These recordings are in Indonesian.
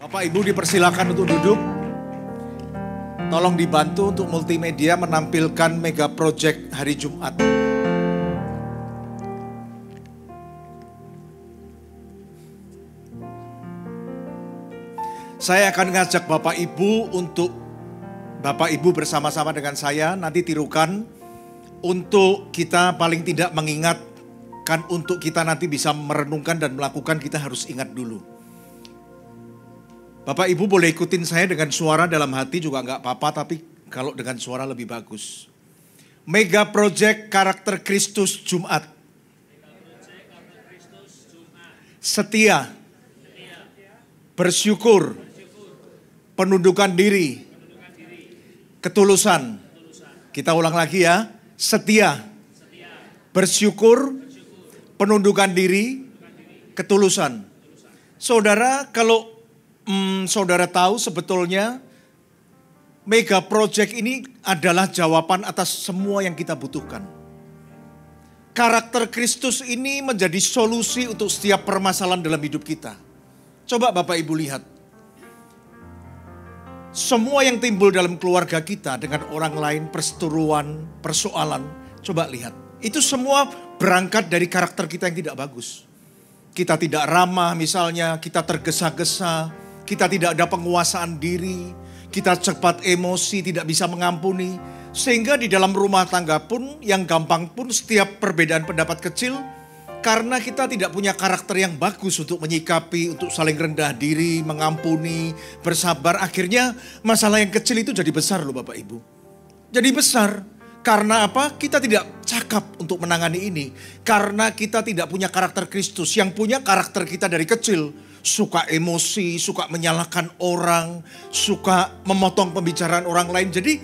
Bapak Ibu dipersilakan untuk duduk. Tolong dibantu untuk multimedia menampilkan mega project hari Jumat. Saya akan ngajak Bapak Ibu untuk Bapak Ibu bersama-sama dengan saya nanti tirukan untuk kita paling tidak mengingatkan, untuk kita nanti bisa merenungkan dan melakukan, kita harus ingat dulu. Bapak Ibu boleh ikutin saya dengan suara dalam hati juga nggak apa-apa, tapi kalau dengan suara lebih bagus. Mega Project Karakter Kristus Jumat. Setia, bersyukur, penundukan diri, ketulusan. Kita ulang lagi ya. Setia, bersyukur, penundukan diri, ketulusan. Saudara, kalau saudara tahu sebetulnya mega project ini adalah jawaban atas semua yang kita butuhkan. Karakter Kristus ini menjadi solusi untuk setiap permasalahan dalam hidup kita. Coba Bapak Ibu lihat. Semua yang timbul dalam keluarga kita dengan orang lain, perseteruan, persoalan, coba lihat. Itu semua berangkat dari karakter kita yang tidak bagus. Kita tidak ramah misalnya, kita tergesa-gesa, kita tidak ada penguasaan diri, kita cepat emosi, tidak bisa mengampuni. Sehingga di dalam rumah tangga pun, yang gampang pun setiap perbedaan pendapat kecil, karena kita tidak punya karakter yang bagus untuk menyikapi, untuk saling rendah diri, mengampuni, bersabar. Akhirnya masalah yang kecil itu jadi besar loh Bapak Ibu. Jadi besar. Karena apa? Kita tidak cakap untuk menangani ini. Karena kita tidak punya karakter Kristus. Yang punya karakter kita dari kecil. Suka emosi, suka menyalahkan orang, suka memotong pembicaraan orang lain. Jadi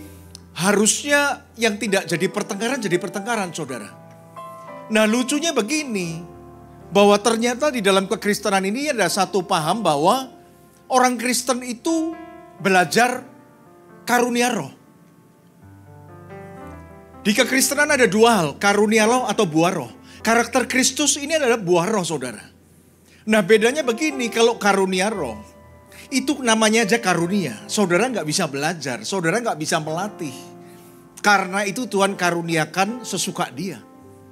harusnya yang tidak jadi pertengkaran saudara. Nah lucunya begini, bahwa ternyata di dalam kekristenan ini ada satu paham bahwa orang Kristen itu belajar karunia roh. Di kekristenan ada dua hal, karunia roh atau buah roh. Karakter Kristus ini adalah buah roh saudara. Nah bedanya begini, kalau karunia roh, itu namanya aja karunia. Saudara nggak bisa belajar, saudara nggak bisa melatih. Karena itu Tuhan karuniakan sesuka dia.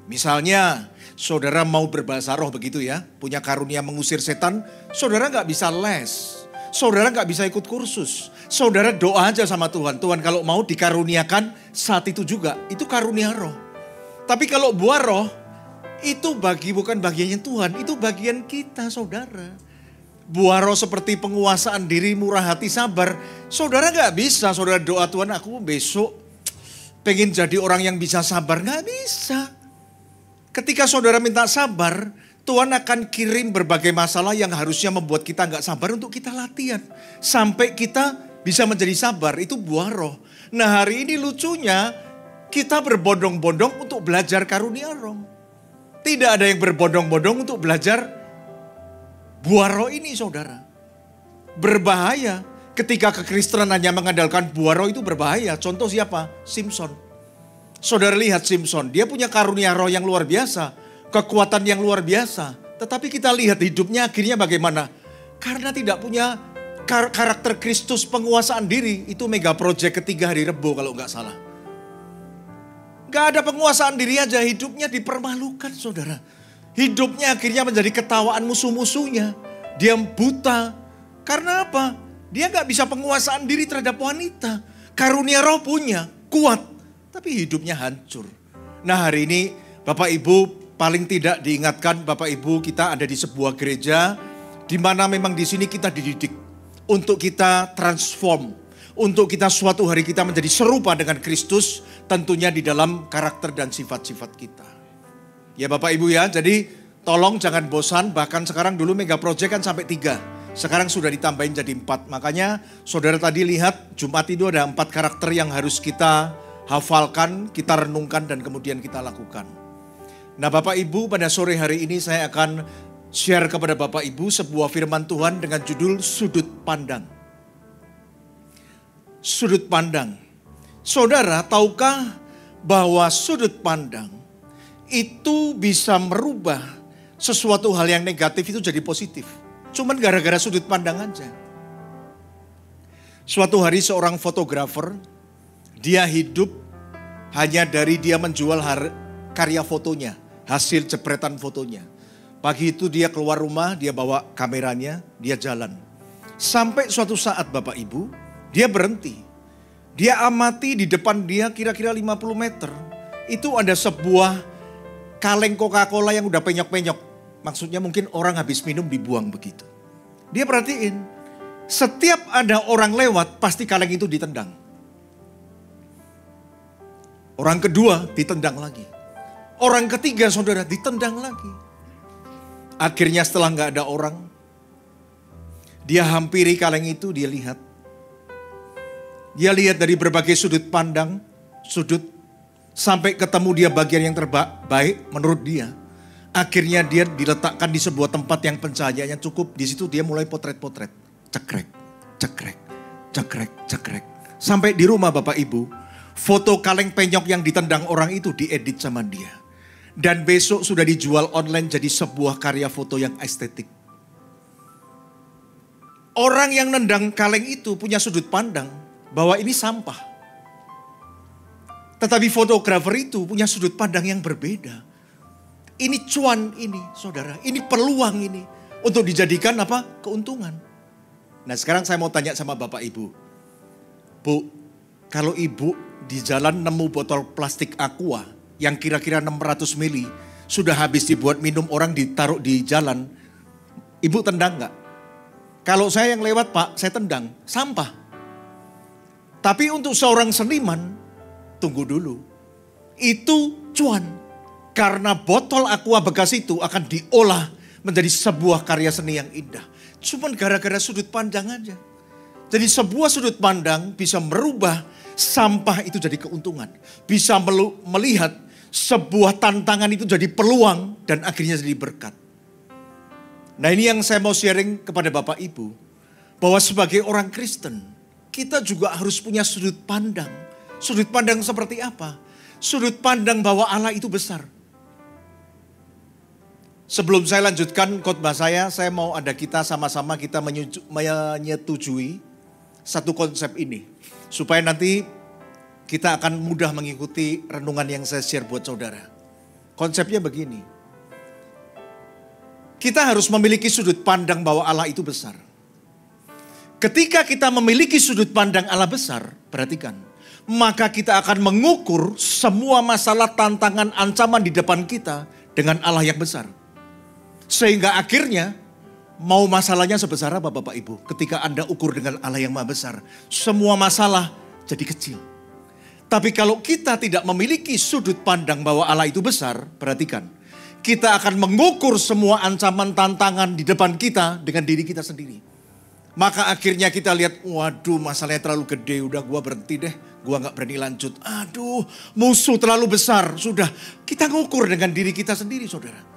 Misalnya saudara mau berbahasa roh begitu ya, punya karunia mengusir setan, saudara nggak bisa les. Saudara nggak bisa ikut kursus. Saudara doa aja sama Tuhan. Tuhan kalau mau dikaruniakan saat itu juga, itu karunia roh. Tapi kalau buah roh, itu bukan bagiannya Tuhan, itu bagian kita saudara. Buah roh seperti penguasaan diri, murah hati, sabar. Saudara gak bisa, saudara doa Tuhan aku besok pengen jadi orang yang bisa sabar. Gak bisa. Ketika saudara minta sabar, Tuhan akan kirim berbagai masalah yang harusnya membuat kita gak sabar untuk kita latihan. Sampai kita bisa menjadi sabar, itu buah roh. Nah hari ini lucunya kita berbondong-bondong untuk belajar karunia roh. Tidak ada yang berbondong-bondong untuk belajar buah roh ini saudara. Berbahaya. Ketika kekristenan hanya mengandalkan buah roh itu berbahaya. Contoh siapa? Simpson. Saudara lihat Simpson. Dia punya karunia roh yang luar biasa. Kekuatan yang luar biasa. Tetapi kita lihat hidupnya akhirnya bagaimana. Karena tidak punya karakter Kristus, penguasaan diri. Itu mega project ketiga hari Rebo kalau nggak salah. Gak ada penguasaan diri aja, hidupnya dipermalukan saudara. Hidupnya akhirnya menjadi ketawaan musuh-musuhnya. Dia buta. Karena apa? Dia gak bisa penguasaan diri terhadap wanita. Karunia roh punya, kuat. Tapi hidupnya hancur. Nah hari ini Bapak Ibu paling tidak diingatkan, Bapak Ibu kita ada di sebuah gereja. Di mana memang di sini kita dididik. Untuk kita transform. Untuk kita suatu hari kita menjadi serupa dengan Kristus, tentunya di dalam karakter dan sifat-sifat kita. Ya Bapak Ibu ya, jadi tolong jangan bosan, bahkan sekarang dulu mega project kan sampai 3. Sekarang sudah ditambahin jadi 4. Makanya saudara tadi lihat Jumat itu ada 4 karakter yang harus kita hafalkan, kita renungkan dan kemudian kita lakukan. Nah Bapak Ibu pada sore hari ini saya akan share kepada Bapak Ibu sebuah firman Tuhan dengan judul sudut pandang. Sudut pandang. Saudara, tahukah bahwa sudut pandang itu bisa merubah sesuatu hal yang negatif itu jadi positif. Cuman gara-gara sudut pandang aja. Suatu hari seorang fotografer, dia hidup hanya dari dia menjual karya fotonya, hasil jepretan fotonya. Pagi itu dia keluar rumah, dia bawa kameranya, dia jalan. Sampai suatu saat Bapak Ibu, dia berhenti. Dia amati di depan dia kira-kira 50 meter. Itu ada sebuah kaleng Coca-Cola yang udah penyok-penyok. Maksudnya mungkin orang habis minum dibuang begitu. Dia perhatiin, setiap ada orang lewat pasti kaleng itu ditendang. Orang kedua ditendang lagi. Orang ketiga saudara ditendang lagi. Akhirnya setelah gak ada orang, dia hampiri kaleng itu, dia lihat. Dia lihat dari berbagai sudut pandang, sampai ketemu dia bagian yang terbaik menurut dia. Akhirnya dia diletakkan di sebuah tempat yang pencahayaannya cukup. Di situ dia mulai potret-potret. Cekrek, cekrek, cekrek, cekrek. Sampai di rumah Bapak Ibu, foto kaleng penyok yang ditendang orang itu diedit sama dia. Dan besok sudah dijual online jadi sebuah karya foto yang estetik. Orang yang nendang kaleng itu punya sudut pandang bahwa ini sampah. Tetapi fotografer itu punya sudut pandang yang berbeda. Ini cuan ini saudara, ini peluang ini. Untuk dijadikan apa? Keuntungan. Nah sekarang saya mau tanya sama Bapak Ibu. Bu, kalau Ibu di jalan nemu botol plastik aqua yang kira-kira 600 mili. Sudah habis dibuat minum orang ditaruh di jalan. Ibu tendang gak? Kalau saya yang lewat Pak, saya tendang. Sampah. Tapi untuk seorang seniman, tunggu dulu. Itu cuan. Karena botol aqua bekas itu akan diolah menjadi sebuah karya seni yang indah. Cuman gara-gara sudut pandang aja. Jadi sebuah sudut pandang bisa merubah sampah itu jadi keuntungan. Bisa melihat sebuah tantangan itu jadi peluang dan akhirnya jadi berkat. Nah ini yang saya mau sharing kepada Bapak Ibu. Bahwa sebagai orang Kristen, kita juga harus punya sudut pandang. Sudut pandang seperti apa? Sudut pandang bahwa Allah itu besar. Sebelum saya lanjutkan khotbah saya mau ada kita sama-sama kita menyetujui satu konsep ini. Supaya nanti kita akan mudah mengikuti renungan yang saya share buat saudara. Konsepnya begini. Kita harus memiliki sudut pandang bahwa Allah itu besar. Ketika kita memiliki sudut pandang Allah besar, perhatikan. Maka kita akan mengukur semua masalah, tantangan, ancaman di depan kita dengan Allah yang besar. Sehingga akhirnya mau masalahnya sebesar apa Bapak Ibu? Ketika Anda ukur dengan Allah yang maha besar, semua masalah jadi kecil. Tapi kalau kita tidak memiliki sudut pandang bahwa Allah itu besar, perhatikan. Kita akan mengukur semua ancaman, tantangan di depan kita dengan diri kita sendiri. Maka akhirnya kita lihat, waduh masalahnya terlalu gede, udah gua berhenti deh. Gua gak berani lanjut. Aduh musuh terlalu besar, sudah. Kita ngukur dengan diri kita sendiri saudara.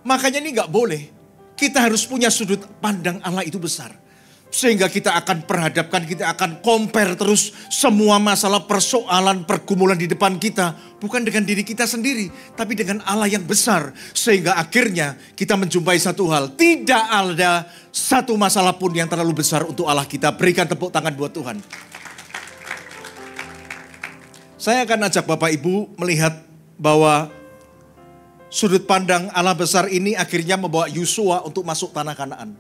Makanya ini gak boleh. Kita harus punya sudut pandang Allah itu besar. Sehingga kita akan perhadapkan, kita akan compare terus semua masalah, persoalan, pergumulan di depan kita. Bukan dengan diri kita sendiri, tapi dengan Allah yang besar. Sehingga akhirnya kita menjumpai satu hal. Tidak ada satu masalah pun yang terlalu besar untuk Allah kita. Berikan tepuk tangan buat Tuhan. Saya akan ajak Bapak Ibu melihat bahwa sudut pandang Allah besar ini akhirnya membawa Yosua untuk masuk tanah Kanaan.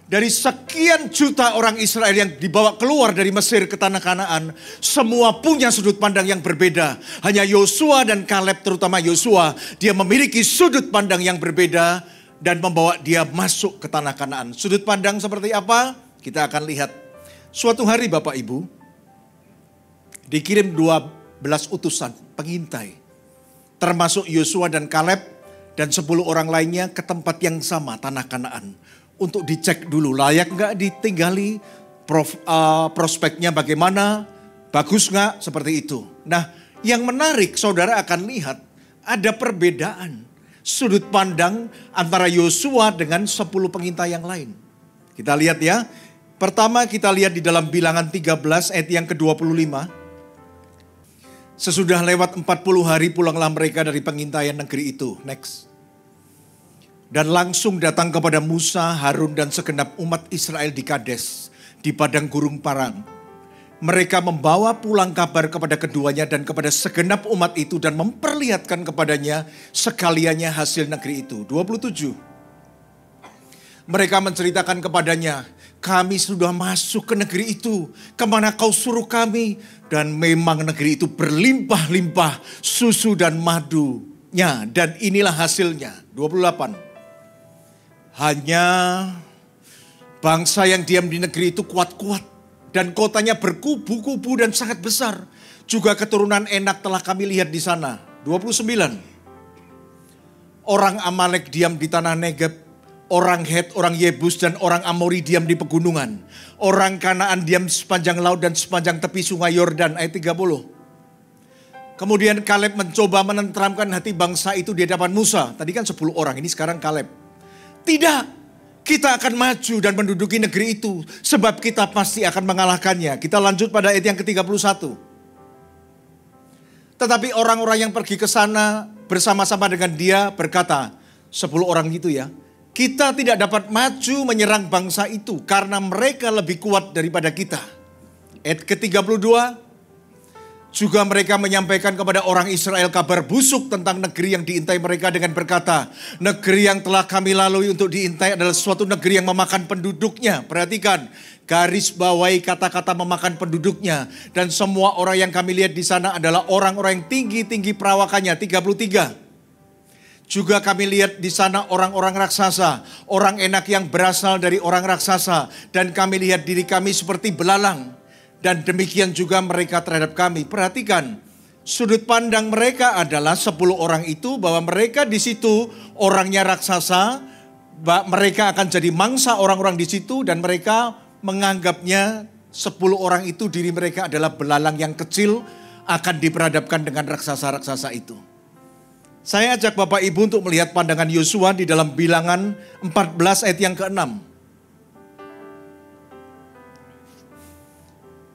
Dari sekian juta orang Israel yang dibawa keluar dari Mesir ke tanah Kanaan, semua punya sudut pandang yang berbeda. Hanya Yosua dan Kaleb, terutama Yosua, dia memiliki sudut pandang yang berbeda dan membawa dia masuk ke tanah Kanaan. Sudut pandang seperti apa? Kita akan lihat. Suatu hari Bapak Ibu, dikirim 12 utusan pengintai, termasuk Yosua dan Kaleb dan 10 orang lainnya ke tempat yang sama, tanah Kanaan. Untuk dicek dulu layak gak ditinggali, prospeknya bagaimana, bagus gak, seperti itu. Nah yang menarik saudara akan lihat ada perbedaan sudut pandang antara Yosua dengan 10 pengintai yang lain. Kita lihat ya, pertama kita lihat di dalam Bilangan 13 ayat yang ke-25. Sesudah lewat 40 hari pulanglah mereka dari pengintaian negeri itu. Next. Dan langsung datang kepada Musa, Harun dan segenap umat Israel di Kades, di padang gurun Paran. Mereka membawa pulang kabar kepada keduanya dan kepada segenap umat itu dan memperlihatkan kepadanya sekaliannya hasil negeri itu. 27. Mereka menceritakan kepadanya, kami sudah masuk ke negeri itu, kemana kau suruh kami. Dan memang negeri itu berlimpah-limpah susu dan madunya. Dan inilah hasilnya. 28. Hanya bangsa yang diam di negeri itu kuat-kuat. Dan kotanya berkubu-kubu dan sangat besar. Juga keturunan Enak telah kami lihat di sana. 29. Orang Amalek diam di tanah Negeb. Orang Het, orang Yebus dan orang Amori diam di pegunungan. Orang Kanaan diam sepanjang laut dan sepanjang tepi sungai Yordan. Ayat 30. Kemudian Kaleb mencoba menenteramkan hati bangsa itu di hadapan Musa. Tadi kan 10 orang, ini sekarang Kaleb. Tidak, kita akan maju dan menduduki negeri itu. Sebab kita pasti akan mengalahkannya. Kita lanjut pada ayat yang ke-31. Tetapi orang-orang yang pergi ke sana bersama-sama dengan dia berkata, 10 orang itu ya. Kita tidak dapat maju menyerang bangsa itu karena mereka lebih kuat daripada kita. Ayat ke-32. Juga mereka menyampaikan kepada orang Israel kabar busuk tentang negeri yang diintai mereka dengan berkata, negeri yang telah kami lalui untuk diintai adalah suatu negeri yang memakan penduduknya. Perhatikan, garis bawahi kata-kata memakan penduduknya. Dan semua orang yang kami lihat di sana adalah orang-orang yang tinggi-tinggi perawakannya. 33. Juga kami lihat di sana orang-orang raksasa, orang Enak yang berasal dari orang raksasa. Dan kami lihat diri kami seperti belalang. Dan demikian juga mereka terhadap kami. Perhatikan, sudut pandang mereka adalah 10 orang itu bahwa mereka di situ orangnya raksasa, mereka akan jadi mangsa orang-orang di situ dan mereka menganggapnya 10 orang itu diri mereka adalah belalang yang kecil akan diperhadapkan dengan raksasa-raksasa itu. Saya ajak Bapak Ibu untuk melihat pandangan Yosua di dalam Bilangan 14 ayat yang ke-6.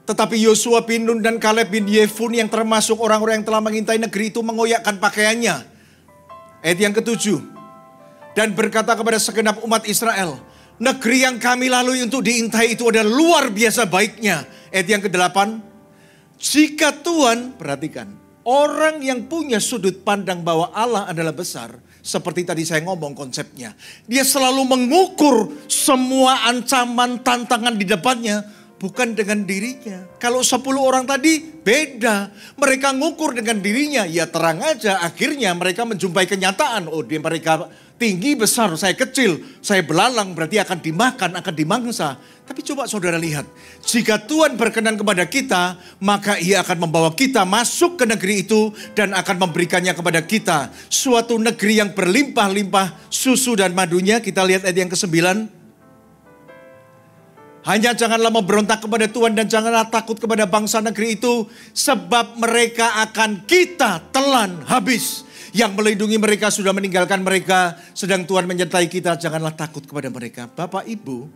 Tetapi Yosua bin Nun dan Kaleb bin Yefun yang termasuk orang-orang yang telah mengintai negeri itu mengoyakkan pakaiannya. Ayat yang ke-7. Dan berkata kepada segenap umat Israel, negeri yang kami lalui untuk diintai itu adalah luar biasa baiknya. Ayat yang ke-8. Jika Tuhan, perhatikan, orang yang punya sudut pandang bahwa Allah adalah besar, seperti tadi saya ngomong konsepnya. Dia selalu mengukur semua ancaman, tantangan di depannya. Bukan dengan dirinya. Kalau 10 orang tadi beda. Mereka ngukur dengan dirinya. Ya terang aja akhirnya mereka menjumpai kenyataan. Oh dia mereka tinggi besar, saya kecil. Saya belalang berarti akan dimakan, akan dimangsa. Tapi coba saudara lihat. Jika Tuhan berkenan kepada kita, maka ia akan membawa kita masuk ke negeri itu. Dan akan memberikannya kepada kita. Suatu negeri yang berlimpah-limpah susu dan madunya. Kita lihat ayat yang ke-9. Hanya janganlah memberontak kepada Tuhan dan janganlah takut kepada bangsa negeri itu. Sebab mereka akan kita telan habis. Yang melindungi mereka sudah meninggalkan mereka. Sedang Tuhan menyertai kita, janganlah takut kepada mereka. Bapak Ibu,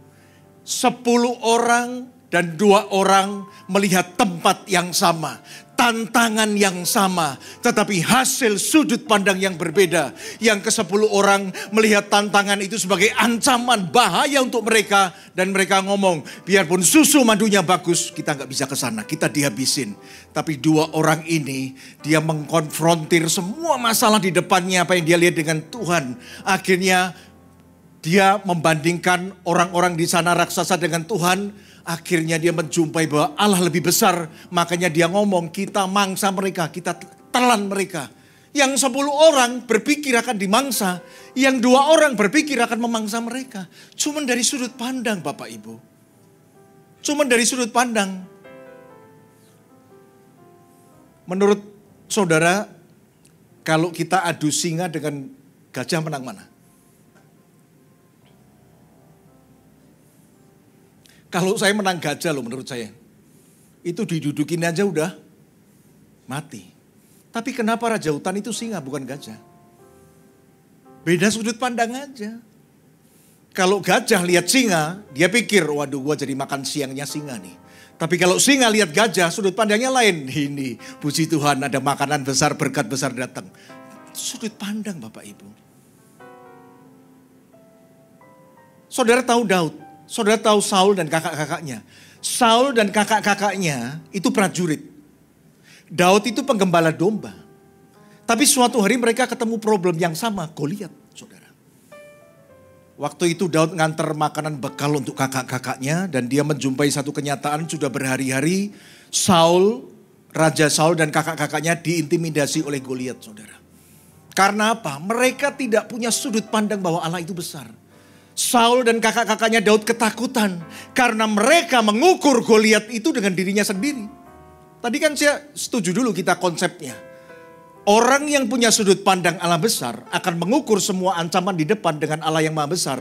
10 orang dan 2 orang melihat tempat yang sama. Tantangan yang sama, tetapi hasil sudut pandang yang berbeda. Yang ke-10 orang melihat tantangan itu sebagai ancaman bahaya untuk mereka. Dan mereka ngomong, biarpun susu madunya bagus, kita gak bisa ke sana, kita dihabisin. Tapi 2 orang ini, dia mengkonfrontir semua masalah di depannya, apa yang dia lihat dengan Tuhan. Akhirnya dia membandingkan orang-orang di sana raksasa dengan Tuhan. Akhirnya dia menjumpai bahwa Allah lebih besar. Makanya dia ngomong, kita mangsa mereka, kita telan mereka. Yang 10 orang berpikir akan dimangsa. Yang 2 orang berpikir akan memangsa mereka. Cuman dari sudut pandang Bapak Ibu. Cuman dari sudut pandang. Menurut saudara, kalau kita adu singa dengan gajah menang mana? Kalau saya menang gajah loh menurut saya. Itu didudukin aja udah mati. Tapi kenapa raja hutan itu singa bukan gajah? Beda sudut pandang aja. Kalau gajah lihat singa, dia pikir waduh gua jadi makan siangnya singa nih. Tapi kalau singa lihat gajah, sudut pandangnya lain. Ini puji Tuhan ada makanan besar, berkat besar datang. Sudut pandang Bapak Ibu. Saudara tahu Daud, saudara tahu Saul dan kakak-kakaknya. Saul dan kakak-kakaknya itu prajurit. Daud itu penggembala domba. Tapi suatu hari mereka ketemu problem yang sama, Goliat, saudara. Waktu itu Daud nganter makanan bekal untuk kakak-kakaknya dan dia menjumpai satu kenyataan sudah berhari-hari Saul, Raja Saul dan kakak-kakaknya diintimidasi oleh Goliat, saudara. Karena apa? Mereka tidak punya sudut pandang bahwa Allah itu besar. Saul dan kakak-kakaknya Daud ketakutan karena mereka mengukur Goliat itu dengan dirinya sendiri. Tadi kan saya setuju dulu kita konsepnya. Orang yang punya sudut pandang Allah besar akan mengukur semua ancaman di depan dengan Allah yang maha besar.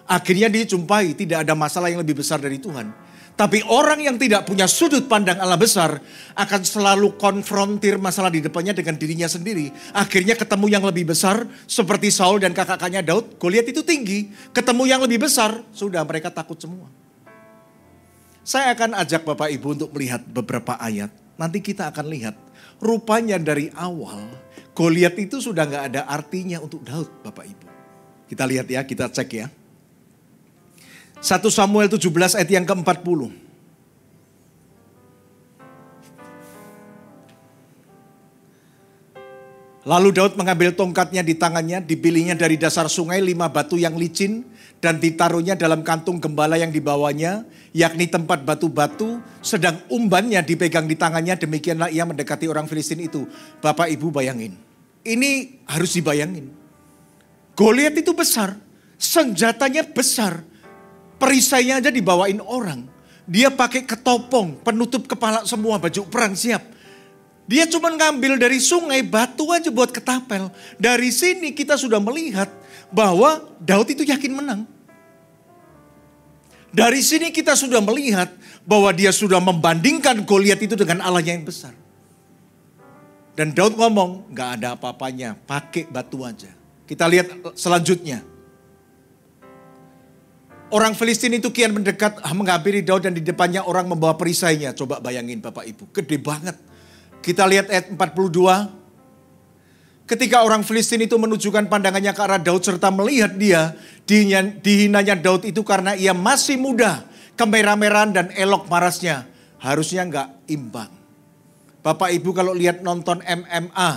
Akhirnya dijumpai tidak ada masalah yang lebih besar dari Tuhan. Tapi orang yang tidak punya sudut pandang Allah besar akan selalu konfrontir masalah di depannya dengan dirinya sendiri. Akhirnya ketemu yang lebih besar seperti Saul dan kakak-kakaknya Daud. Goliat itu tinggi, ketemu yang lebih besar, sudah mereka takut semua. Saya akan ajak Bapak Ibu untuk melihat beberapa ayat. Nanti kita akan lihat. Rupanya dari awal Goliat itu sudah gak ada artinya untuk Daud, Bapak Ibu. Kita lihat ya, kita cek ya. 1 Samuel 17 ayat yang ke-40. Lalu Daud mengambil tongkatnya di tangannya, dipilihnya dari dasar sungai 5 batu yang licin dan ditaruhnya dalam kantung gembala yang dibawanya, yakni tempat batu-batu, sedang umbannya dipegang di tangannya, demikianlah ia mendekati orang Filistin itu. Bapak Ibu bayangin, ini harus dibayangin. Goliat itu besar, senjatanya besar, perisainya aja dibawain orang. Dia pakai ketopong, penutup kepala semua, baju perang siap. Dia cuma ngambil dari sungai batu aja buat ketapel. Dari sini kita sudah melihat bahwa Daud itu yakin menang. Dari sini kita sudah melihat bahwa dia sudah membandingkan Goliat itu dengan Allahnya yang besar. Dan Daud ngomong, gak ada apa-apanya, pakai batu aja. Kita lihat selanjutnya. Orang Filistin itu kian mendekat menghampiri Daud dan di depannya orang membawa perisainya. Coba bayangin Bapak Ibu, gede banget. Kita lihat ayat 42. Ketika orang Filistin itu menunjukkan pandangannya ke arah Daud serta melihat dia, dihinanya Daud itu karena ia masih muda, kemerah-merahan dan elok parasnya. Harusnya enggak imbang. Bapak Ibu kalau lihat nonton MMA,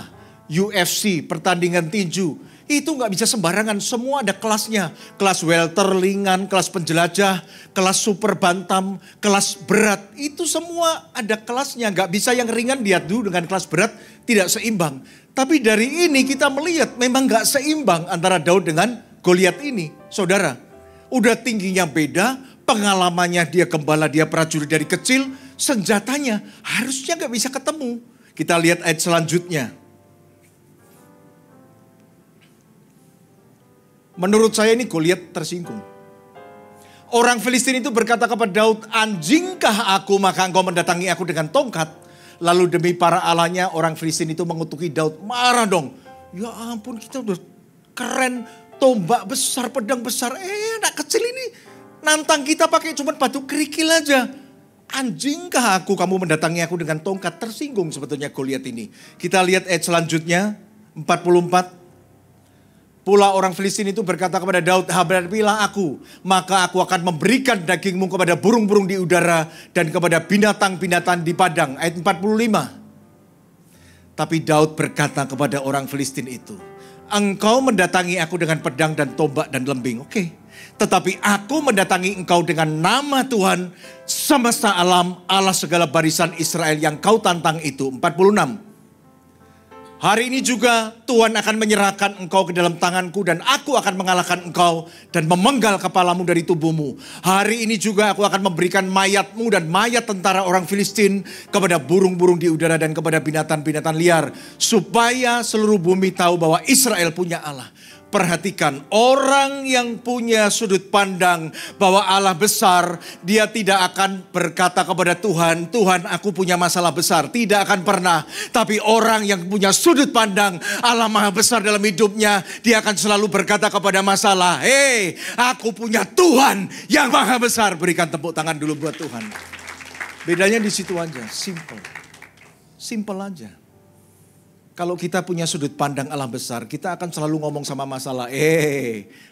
UFC, pertandingan tinju, itu enggak bisa sembarangan, semua ada kelasnya. Kelas welter ringan, kelas penjelajah, kelas super bantam, kelas berat. Itu semua ada kelasnya, enggak bisa yang ringan diadu dengan kelas berat, tidak seimbang. Tapi dari ini kita melihat memang gak seimbang antara Daud dengan Goliat ini. Saudara, udah tingginya beda, pengalamannya dia gembala, dia prajurit dari kecil, senjatanya harusnya gak bisa ketemu. Kita lihat ayat selanjutnya. Menurut saya ini Goliat tersinggung. Orang Filistin itu berkata kepada Daud, anjingkah aku maka engkau mendatangi aku dengan tongkat. Lalu demi para allahnya orang Filistin itu mengutuki Daud. Marah dong. Ya ampun kita udah keren. Tombak besar, pedang besar. Anak kecil ini nantang kita pakai cuma batu kerikil aja. Anjingkah aku kamu mendatangi aku dengan tongkat. Tersinggung sebetulnya Goliat ini. Kita lihat ayat selanjutnya. 44. Pula orang Filistin itu berkata kepada Daud, hadapilah aku, maka aku akan memberikan dagingmu kepada burung-burung di udara dan kepada binatang-binatang di padang. Ayat 45. Tapi Daud berkata kepada orang Filistin itu, engkau mendatangi aku dengan pedang dan tombak dan lembing. Oke. Tetapi aku mendatangi engkau dengan nama Tuhan semesta alam, Allah segala barisan Israel yang kau tantang itu. 46. Hari ini juga Tuhan akan menyerahkan engkau ke dalam tanganku dan aku akan mengalahkan engkau dan memenggal kepalamu dari tubuhmu. Hari ini juga aku akan memberikan mayatmu dan mayat tentara orang Filistin kepada burung-burung di udara dan kepada binatang-binatang liar. Supaya seluruh bumi tahu bahwa Israel punya Allah. Perhatikan, orang yang punya sudut pandang bahwa Allah besar, dia tidak akan berkata kepada Tuhan, Tuhan aku punya masalah besar. Tidak akan pernah. Tapi orang yang punya sudut pandang Allah maha besar dalam hidupnya, dia akan selalu berkata kepada masalah, hei aku punya Tuhan yang maha besar. Berikan tepuk tangan dulu buat Tuhan. Bedanya di situ aja, simple. Simple aja. Kalau kita punya sudut pandang Allah besar, kita akan selalu ngomong sama masalah,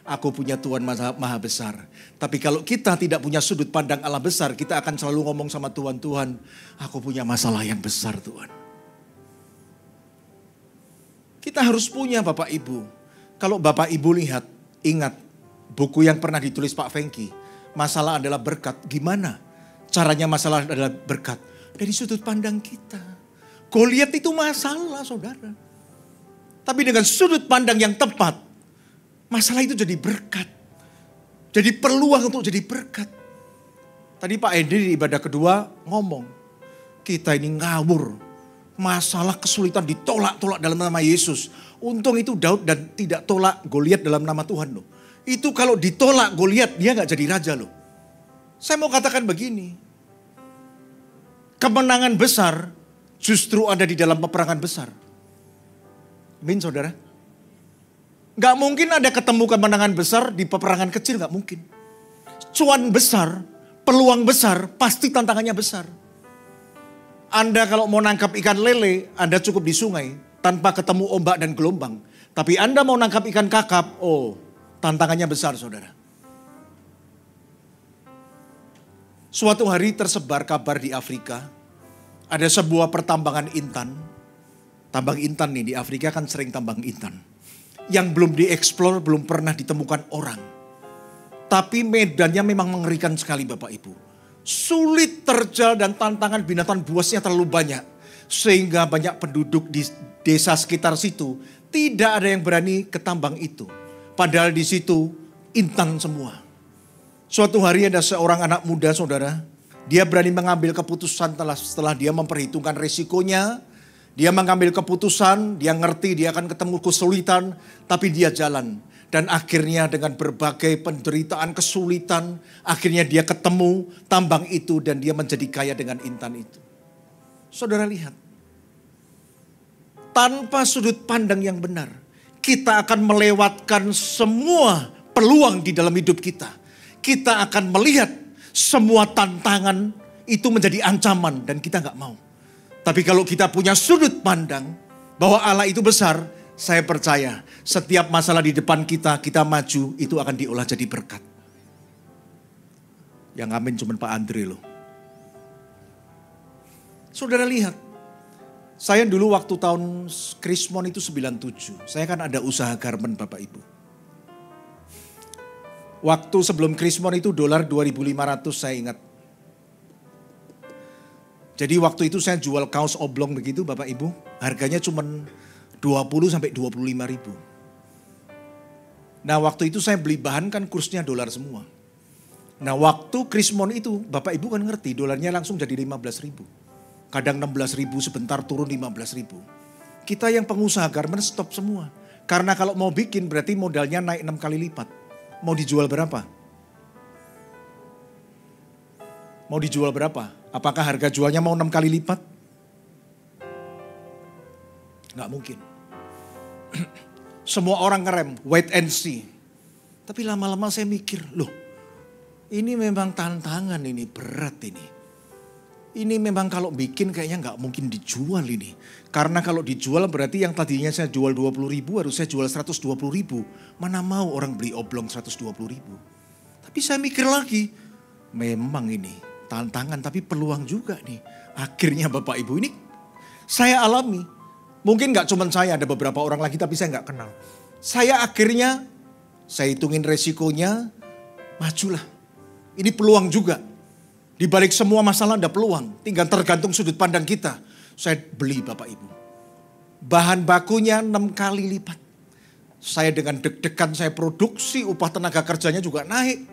aku punya Tuhan maha besar. Tapi kalau kita tidak punya sudut pandang Allah besar, kita akan selalu ngomong sama Tuhan, Tuhan, aku punya masalah yang besar Tuhan. Kita harus punya Bapak Ibu. Kalau Bapak Ibu lihat, ingat buku yang pernah ditulis Pak Fengki, masalah adalah berkat. Gimana caranya masalah adalah berkat? Dari sudut pandang kita. Goliat itu masalah saudara. Tapi dengan sudut pandang yang tepat, masalah itu jadi berkat. Jadi peluang untuk jadi berkat. Tadi Pak Edi di ibadah kedua ngomong, kita ini ngawur. Masalah kesulitan ditolak-tolak dalam nama Yesus. Untung itu Daud dan tidak tolak Goliat dalam nama Tuhan loh. Itu kalau ditolak Goliat dia gak jadi raja loh. Saya mau katakan begini. Kemenangan besar justru ada di dalam peperangan besar. Amin saudara. Gak mungkin ada ketemu kemenangan besar di peperangan kecil, gak mungkin. Cuan besar, peluang besar, pasti tantangannya besar. Anda kalau mau nangkap ikan lele, Anda cukup di sungai tanpa ketemu ombak dan gelombang. Tapi Anda mau nangkap ikan kakap, tantangannya besar saudara. Suatu hari tersebar kabar di Afrika. Ada sebuah pertambangan intan. Tambang intan nih di Afrika kan sering tambang intan. Yang belum dieksplor, belum pernah ditemukan orang. Tapi medannya memang mengerikan sekali Bapak Ibu. Sulit terjal dan tantangan binatang buasnya terlalu banyak. Sehingga banyak penduduk di desa sekitar situ tidak ada yang berani ke tambang itu. Padahal di situ intan semua. Suatu hari ada seorang anak muda saudara. Dia berani mengambil keputusan setelah dia memperhitungkan resikonya. Dia mengambil keputusan, dia ngerti dia akan ketemu kesulitan. Tapi dia jalan. Dan akhirnya dengan berbagai penderitaan, kesulitan. Akhirnya dia ketemu tambang itu dan dia menjadi kaya dengan intan itu. Saudara lihat. Tanpa sudut pandang yang benar. Kita akan melewatkan semua peluang di dalam hidup kita. Kita akan melihat semua tantangan itu menjadi ancaman dan kita gak mau. Tapi kalau kita punya sudut pandang bahwa Allah itu besar, saya percaya setiap masalah di depan kita maju itu akan diolah jadi berkat. Yang amin cuma Pak Andre loh. Saudara lihat, saya dulu waktu tahun Krismon itu 97, saya kan ada usaha garment Bapak Ibu. Waktu sebelum Krismon itu dolar 2.500 saya ingat. Jadi waktu itu saya jual kaos oblong begitu Bapak Ibu. Harganya cuma 20 sampai 25 ribu. Nah waktu itu saya beli bahan kan kursnya dolar semua. Nah waktu Krismon itu Bapak Ibu kan ngerti dolarnya langsung jadi 15 ribu. Kadang 16 ribu sebentar turun 15 ribu. Kita yang pengusaha garment stop semua. Karena kalau mau bikin berarti modalnya naik 6 kali lipat. Mau dijual berapa? Mau dijual berapa? Apakah harga jualnya mau 6 kali lipat? Nggak mungkin. Semua orang ngerem, wait and see. Tapi lama-lama saya mikir, loh ini memang tantangan ini, berat ini. Ini memang kalau bikin kayaknya nggak mungkin dijual ini. Karena kalau dijual berarti yang tadinya saya jual 20 ribu harus saya jual 120 ribu. Mana mau orang beli oblong 120 ribu. Tapi saya mikir lagi, memang ini tantangan tapi peluang juga nih. Akhirnya Bapak Ibu ini saya alami. Mungkin gak cuma saya, ada beberapa orang lagi tapi saya gak kenal. Saya akhirnya, saya hitungin resikonya, majulah. Ini peluang juga. Di balik semua masalah ada peluang. Tinggal tergantung sudut pandang kita. Saya beli Bapak Ibu. Bahan bakunya 6 kali lipat. Saya dengan deg-degan saya produksi, upah tenaga kerjanya juga naik.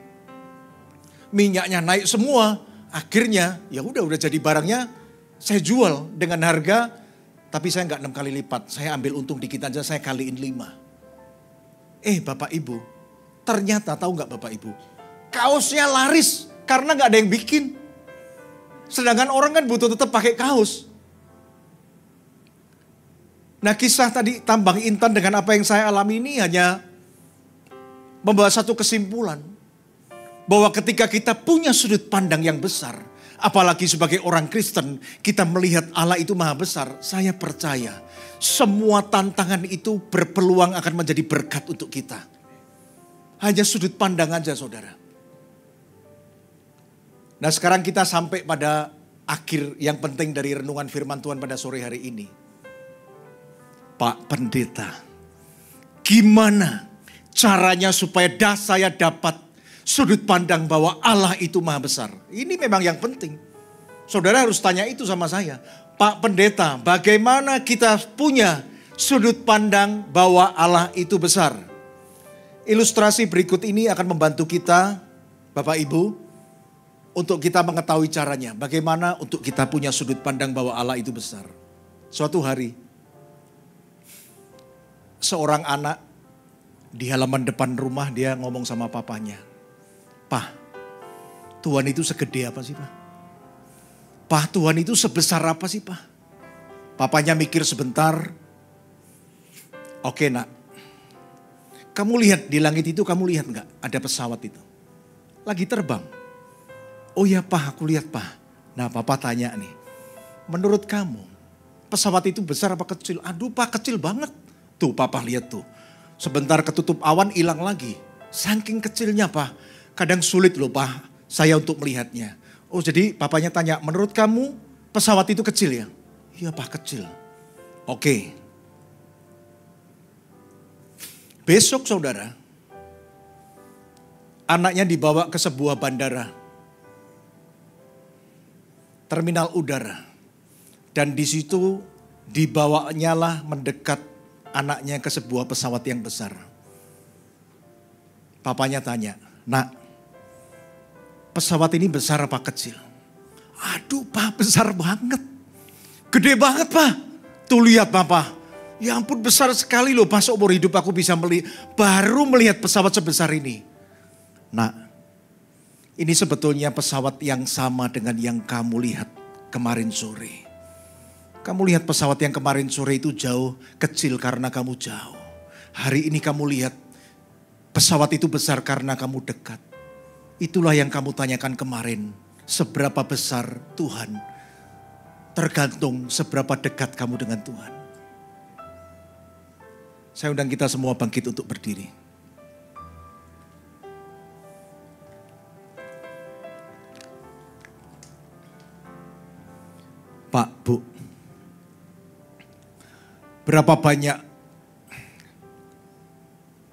Minyaknya naik semua. Akhirnya ya udah jadi barangnya saya jual dengan harga. Tapi saya nggak 6 kali lipat. Saya ambil untung dikit aja, saya kaliin 5. Bapak Ibu. Ternyata tahu nggak Bapak Ibu. Kaosnya laris. Karena gak ada yang bikin. Sedangkan orang kan butuh tetap pakai kaos. Nah kisah tadi tambang intan dengan apa yang saya alami ini hanya membawa satu kesimpulan. Bahwa ketika kita punya sudut pandang yang besar. Apalagi sebagai orang Kristen, kita melihat Allah itu maha besar. Saya percaya semua tantangan itu berpeluang akan menjadi berkat untuk kita. Hanya sudut pandang aja saudara. Nah sekarang kita sampai pada akhir yang penting dari renungan firman Tuhan pada sore hari ini. Pak Pendeta, gimana caranya supaya saya dapat sudut pandang bahwa Allah itu maha besar? Ini memang yang penting. Saudara harus tanya itu sama saya. Pak Pendeta, bagaimana kita punya sudut pandang bahwa Allah itu besar? Ilustrasi berikut ini akan membantu kita, Bapak Ibu, untuk kita mengetahui caranya. Bagaimana untuk kita punya sudut pandang bahwa Allah itu besar. Suatu hari, seorang anak di halaman depan rumah dia ngomong sama papanya. Pak, Tuhan itu segede apa sih Pak? Pak, Tuhan itu sebesar apa sih Pak? Papanya mikir sebentar. Oke nak, kamu lihat di langit itu, kamu lihat gak ada pesawat itu? Lagi terbang. Oh ya Pak, aku lihat Pak. Nah Papa tanya nih, menurut kamu pesawat itu besar apa kecil? Aduh Pak, kecil banget. Tuh Papa lihat tuh, sebentar ketutup awan hilang lagi. Saking kecilnya Pak, kadang sulit loh Pak saya untuk melihatnya. Oh jadi papanya tanya, menurut kamu pesawat itu kecil ya? Iya Pak, kecil. Oke. Besok saudara, anaknya dibawa ke sebuah bandara, terminal udara. Dan di situ dibawanya lah mendekat anaknya ke sebuah pesawat yang besar. Papanya tanya, nak, pesawat ini besar apa kecil? Aduh Pak, besar banget. Gede banget Pak. Tuh lihat Papa. Ya ampun, besar sekali loh Pak, seumur hidup aku bisa baru melihat pesawat sebesar ini. Nak, ini sebetulnya pesawat yang sama dengan yang kamu lihat kemarin sore. Kamu lihat pesawat yang kemarin sore itu jauh, kecil karena kamu jauh. Hari ini kamu lihat pesawat itu besar karena kamu dekat. Itulah yang kamu tanyakan kemarin. Seberapa besar Tuhan? Tergantung seberapa dekat kamu dengan Tuhan. Saya undang kita semua bangkit untuk berdiri. Pak, Bu. Berapa banyak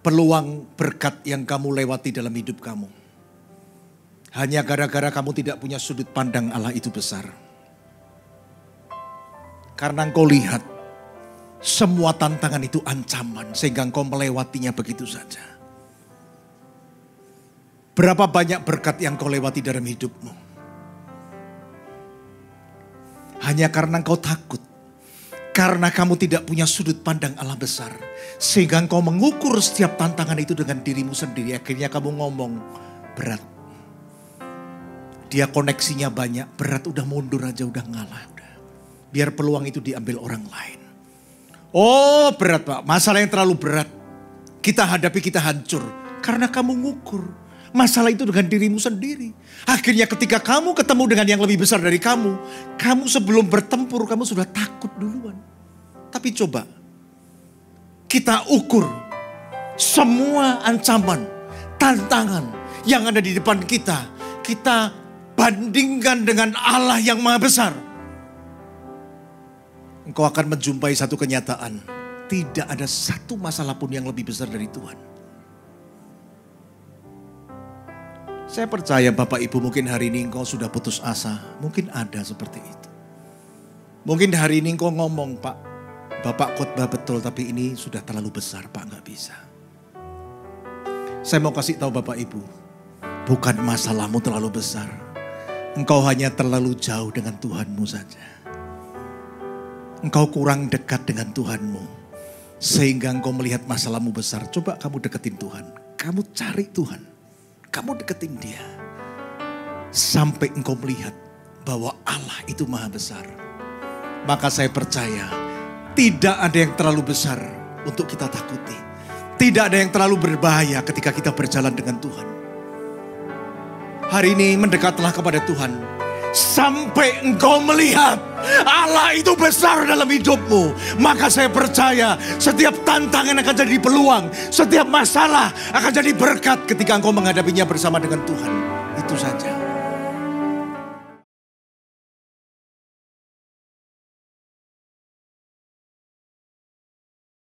peluang berkat yang kamu lewati dalam hidup kamu. Hanya gara-gara kamu tidak punya sudut pandang Allah itu besar. Karena engkau lihat semua tantangan itu ancaman sehingga engkau melewatinya begitu saja. Berapa banyak berkat yang kau lewati dalam hidupmu. Hanya karena engkau takut. Karena kamu tidak punya sudut pandang Allah besar. Sehingga engkau mengukur setiap tantangan itu dengan dirimu sendiri. Akhirnya kamu ngomong, berat. Dia koneksinya banyak, berat, udah mundur aja, udah ngalah. Udah. Biar peluang itu diambil orang lain. Oh berat Pak, masalah yang terlalu berat. Kita hadapi, kita hancur. Karena kamu ngukur masalah itu dengan dirimu sendiri. Akhirnya ketika kamu ketemu dengan yang lebih besar dari kamu sebelum bertempur, kamu sudah takut duluan. Tapi coba, kita ukur semua ancaman, tantangan yang ada di depan kita. Kita bandingkan dengan Allah yang maha besar. Engkau akan menjumpai satu kenyataan. Tidak ada satu masalah pun yang lebih besar dari Tuhan. Saya percaya Bapak Ibu mungkin hari ini engkau sudah putus asa. Mungkin ada seperti itu. Mungkin hari ini engkau ngomong, Pak, Bapak khotbah betul tapi ini sudah terlalu besar Pak, gak bisa. Saya mau kasih tahu Bapak Ibu, bukan masalahmu terlalu besar. Engkau hanya terlalu jauh dengan Tuhanmu saja. Engkau kurang dekat dengan Tuhanmu. Sehingga engkau melihat masalahmu besar. Coba kamu deketin Tuhan. Kamu cari Tuhan. Kamu deketin dia. Sampai engkau melihat bahwa Allah itu maha besar. Maka saya percaya tidak ada yang terlalu besar untuk kita takuti. Tidak ada yang terlalu berbahaya ketika kita berjalan dengan Tuhan. Hari ini mendekatlah kepada Tuhan. Sampai engkau melihat Allah itu besar dalam hidupmu, maka saya percaya setiap tantangan akan jadi peluang, setiap masalah akan jadi berkat ketika engkau menghadapinya bersama dengan Tuhan. Itu saja.